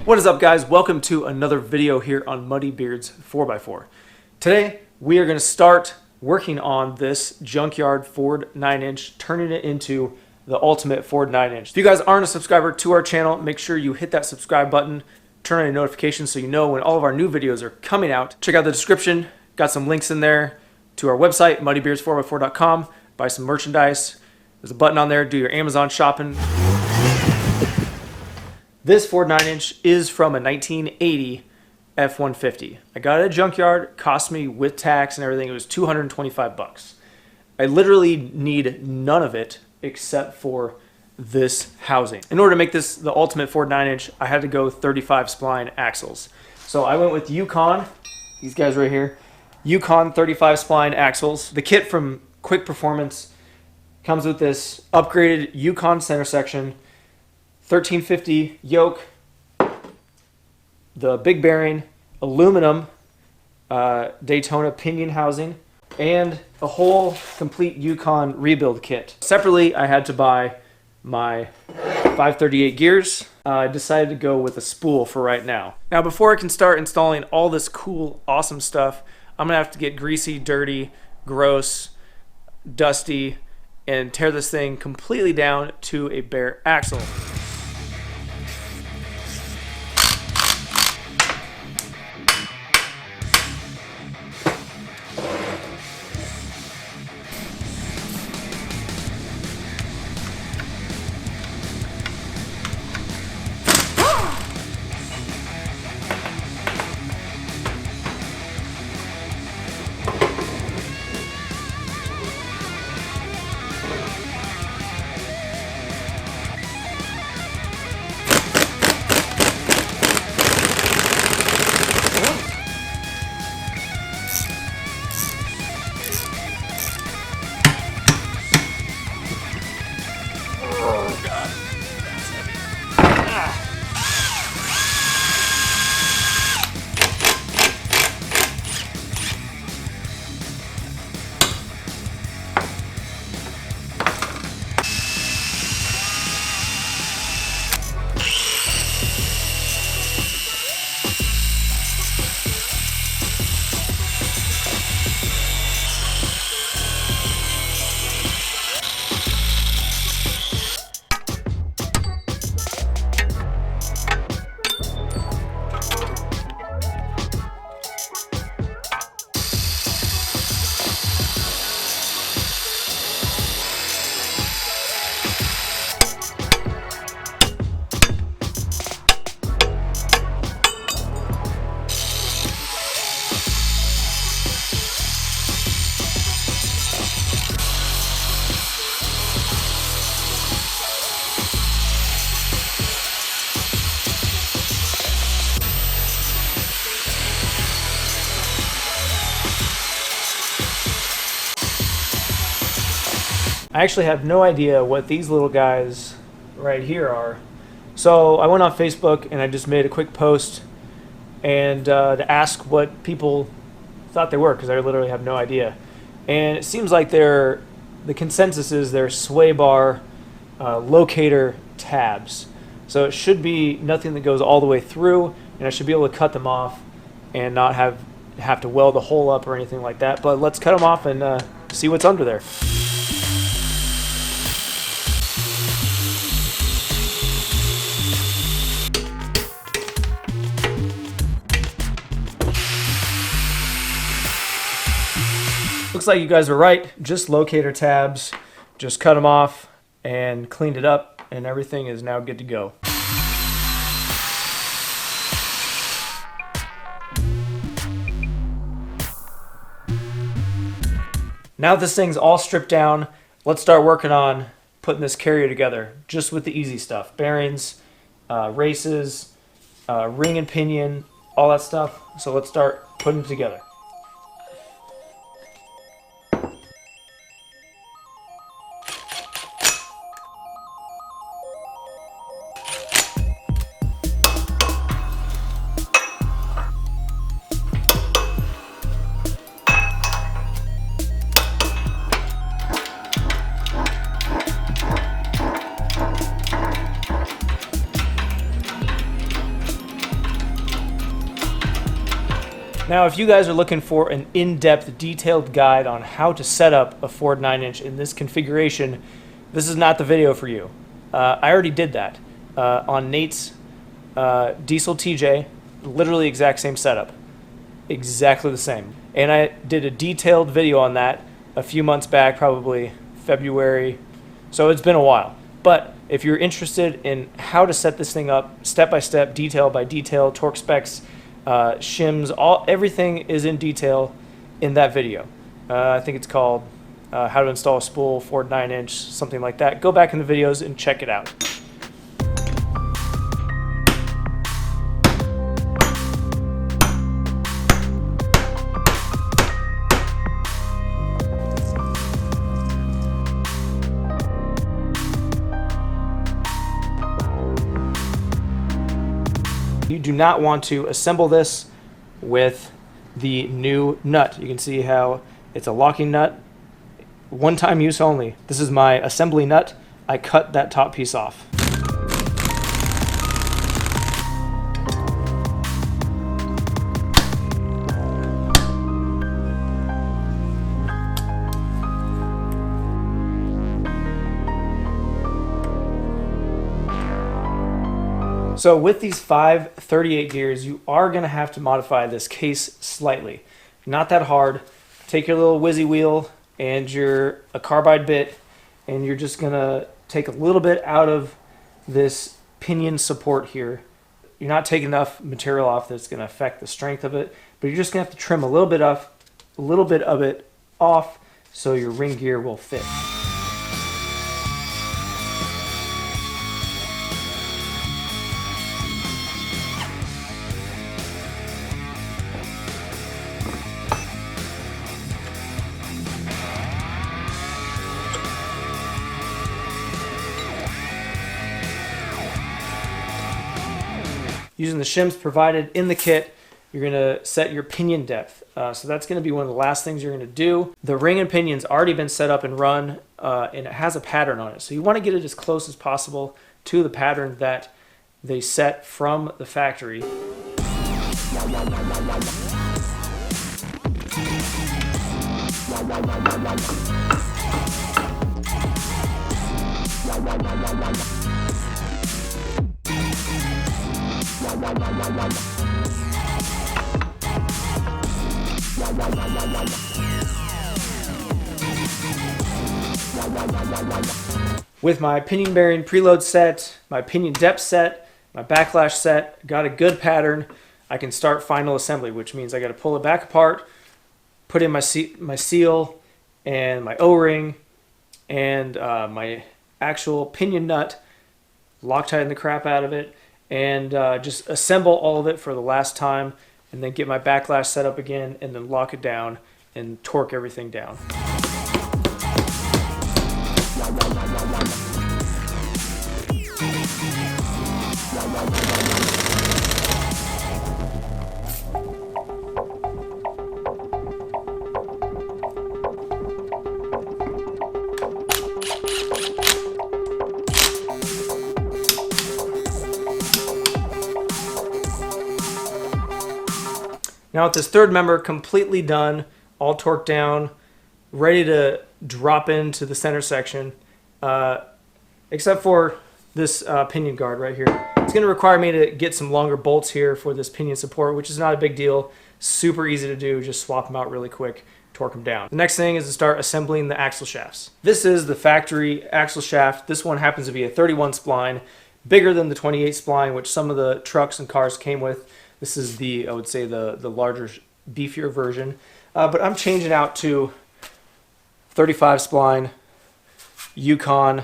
What is up, guys? Welcome to another video here on Muddy Beard's 4x4. Today we are going to start working on this junkyard Ford 9-inch, turning it into the ultimate Ford 9-inch. If you guys aren't a subscriber to our channel, make sure you hit that subscribe button, turn on your notifications so you know when all of our new videos are coming out. Check out the description, got some links in there to our website, muddybeards4x4.com. Buy some merchandise. There's a button on there, do your Amazon shopping. This Ford 9-inch is from a 1980 F-150. I got it at a junkyard, cost me with tax and everything, it was 225 bucks. I literally need none of it except for this housing. In order to make this the ultimate Ford 9-inch, I had to go 35 spline axles. So I went with Yukon, these guys right here, Yukon 35 spline axles. The kit from Quick Performance comes with this upgraded Yukon center section, 1350 yoke, the big bearing, aluminum Daytona pinion housing, and a whole complete Yukon rebuild kit. Separately, I had to buy my 538 gears. I decided to go with a spool for right now. Now, before I can start installing all this cool, awesome stuff, I'm gonna have to get greasy, dirty, gross, dusty, and tear this thing completely down to a bare axle. I actually have no idea what these little guys right here are. So I went on Facebook and I just made a quick post and to ask what people thought they were, because I literally have no idea. And it seems like the consensus is they're sway bar locator tabs. So it should be nothing that goes all the way through, and I should be able to cut them off and not have to weld the hole up or anything like that. But let's cut them off and see what's under there. Looks like you guys were right, just locator tabs, just cut them off and cleaned it up, and everything is now good to go. Now that this thing's all stripped down, let's start working on putting this carrier together, just with the easy stuff. Bearings, races, ring and pinion, all that stuff. So let's start putting it together. Now, if you guys are looking for an in-depth, detailed guide on how to set up a Ford 9-inch in this configuration, this is not the video for you. I already did that on Nate's diesel TJ, literally exact same setup, exactly the same. And I did a detailed video on that a few months back, probably February, so it's been a while. But if you're interested in how to set this thing up, step by step, detail by detail, torque specs, shims, everything is in detail in that video. I think it's called How to Install a Spool Ford 9-inch, something like that. Go back in the videos and check it out. You do not want to assemble this with the new nut. You can see how it's a locking nut, one-time use only. This is my assembly nut. I cut that top piece off. So with these 538 gears, you are going to have to modify this case slightly. Not that hard. Take your little whizzy wheel and a carbide bit, and you're just going to take a little bit out of this pinion support here. You're not taking enough material off that's going to affect the strength of it, but you're just going to have to trim a little bit of it off so your ring gear will fit. Using the shims provided in the kit, you're going to set your pinion depth. So that's going to be one of the last things you're going to do. The ring and pinion's already been set up and run, and it has a pattern on it. So you want to get it as close as possible to the pattern that they set from the factory. With my pinion bearing preload set, my pinion depth set, my backlash set, got a good pattern, I can start final assembly, which means I got to pull it back apart, put in my seal and my O-ring and my actual pinion nut, Loctiting the crap out of it, and just assemble all of it for the last time, and then get my backlash set up again, and then lock it down and torque everything down. Now with this third member completely done, all torqued down, ready to drop into the center section, except for this pinion guard right here. It's going to require me to get some longer bolts here for this pinion support, which is not a big deal. Super easy to do, just swap them out really quick, torque them down. The next thing is to start assembling the axle shafts. This is the factory axle shaft. This one happens to be a 31 spline, bigger than the 28 spline, which some of the trucks and cars came with. This is I would say the larger, beefier version. But I'm changing out to 35 spline Yukon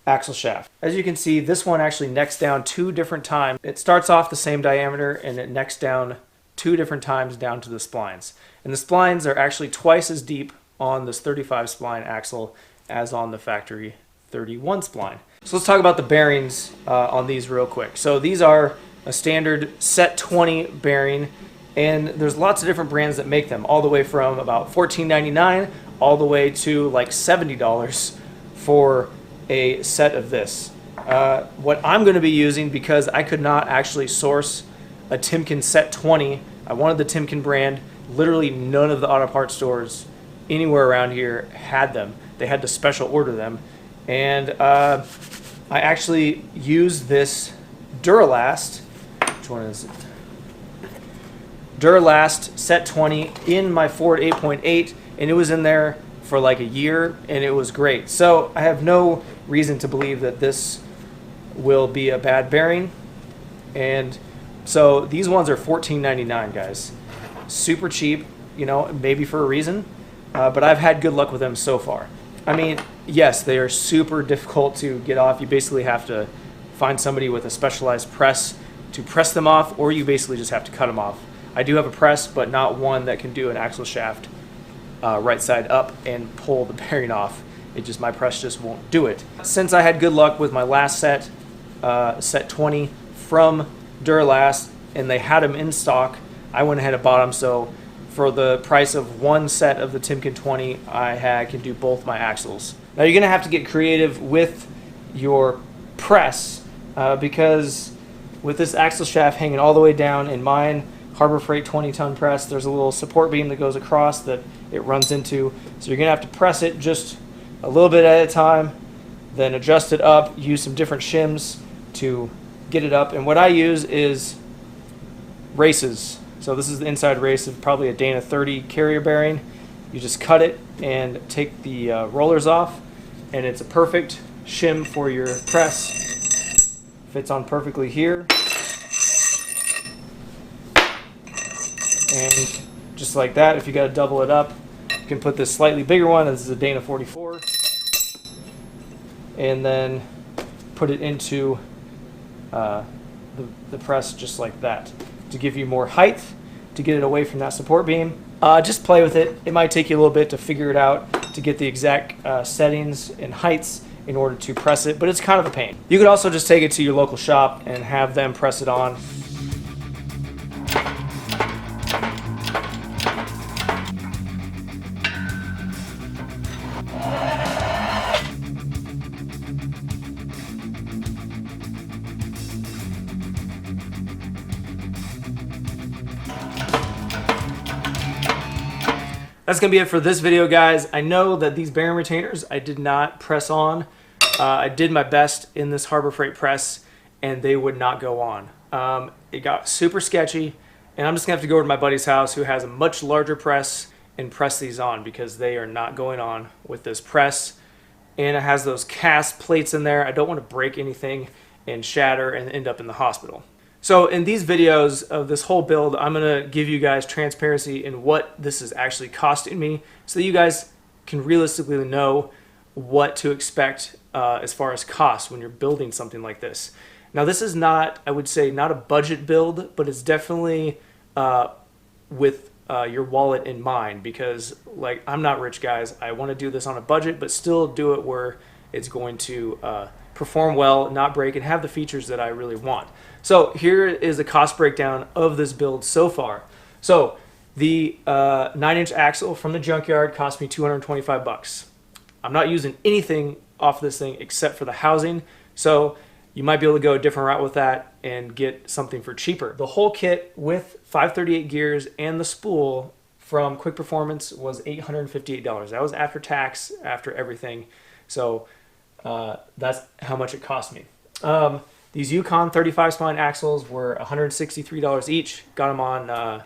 axle shaft. As you can see, this one actually necks down 2 different times. It starts off the same diameter and it necks down 2 different times down to the splines. And the splines are actually twice as deep on this 35 spline axle as on the factory 31 spline. So let's talk about the bearings on these real quick. So these are a standard set 20 bearing, and there's lots of different brands that make them, all the way from about $14.99 all the way to like $70 for a set of this. What I'm going to be using, because I could not actually source a Timken set 20 I wanted the Timken brand. Literally none of the auto parts stores anywhere around here had them. They had to special order them. And I actually used this Duralast. Which one is it? Duralast Set 20 in my Ford 8.8, and it was in there for like a year, and it was great. So I have no reason to believe that this will be a bad bearing. And so these ones are $14.99, guys. Super cheap, you know, maybe for a reason, but I've had good luck with them so far. I mean, yes, they are super difficult to get off. You basically have to find somebody with a specialized press to press them off, or you basically just have to cut them off. I do have a press, but not one that can do an axle shaft right side up and pull the bearing off. My press just won't do it. Since I had good luck with my last set, Set 20 from Duralast, and they had them in stock, I went ahead and bought them. So for the price of one set of the Timken 20, I can do both my axles. Now you're gonna have to get creative with your press because with this axle shaft hanging all the way down in mine, Harbor Freight 20-ton press, there's a little support beam that goes across that it runs into. So you're gonna have to press it just a little bit at a time, then adjust it up, use some different shims to get it up. And what I use is races. So this is the inside race of probably a Dana 30 carrier bearing. You just cut it and take the rollers off, and it's a perfect shim for your press. Fits on perfectly here. And just like that, if you got to double it up, you can put this slightly bigger one. This is a Dana 44. And then put it into the press just like that to give you more height, to get it away from that support beam. Just play with it. It might take you a little bit to figure it out, to get the exact settings and heights in order to press it, but it's kind of a pain. You could also just take it to your local shop and have them press it on. That's going to be it for this video, guys. I know that these bearing retainers I did not press on. I did my best in this Harbor Freight press, and they would not go on. It got super sketchy, and I'm just going to have to go over to my buddy's house who has a much larger press and press these on because they are not going on with this press. And it has those cast plates in there. I don't want to break anything and shatter and end up in the hospital. So in these videos of this whole build, I'm going to give you guys transparency in what this is actually costing me so that you guys can realistically know what to expect as far as cost when you're building something like this. Now this is not, I would say, not a budget build, but it's definitely with your wallet in mind because like I'm not rich, guys. I want to do this on a budget, but still do it where it's going to perform well, not break, and have the features that I really want. So here is a cost breakdown of this build so far. So the 9-inch axle from the junkyard cost me $225. I'm not using anything off this thing except for the housing. So you might be able to go a different route with that and get something for cheaper. The whole kit with 538 gears and the spool from Quick Performance was $858. That was after tax, after everything. So that's how much it cost me. These Yukon 35 spline axles were $163 each. Got them on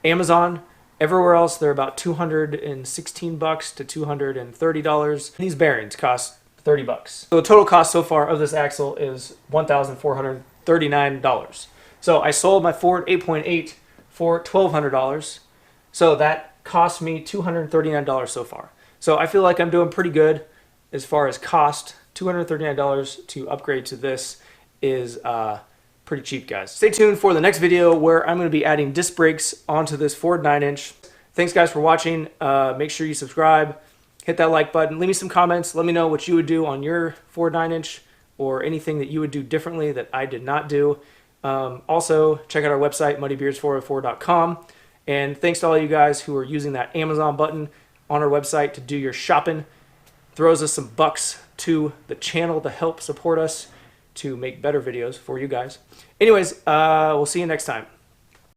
Amazon. Everywhere else, they're about $216 to $230. These bearings cost $30. So the total cost so far of this axle is $1,439. So I sold my Ford 8.8 for $1,200. So that cost me $239 so far. So I feel like I'm doing pretty good as far as cost. $239 to upgrade to this is pretty cheap, guys. Stay tuned for the next video where I'm going to be adding disc brakes onto this Ford 9-inch. Thanks, guys, for watching. Make sure you subscribe, hit that like button, leave me some comments. Let me know what you would do on your Ford 9-inch or anything that you would do differently that I did not do. Also, check out our website, muddybeards404.com. And thanks to all you guys who are using that Amazon button on our website to do your shopping. Throws us some bucks to the channel to help support us to make better videos for you guys. Anyways, we'll see you next time.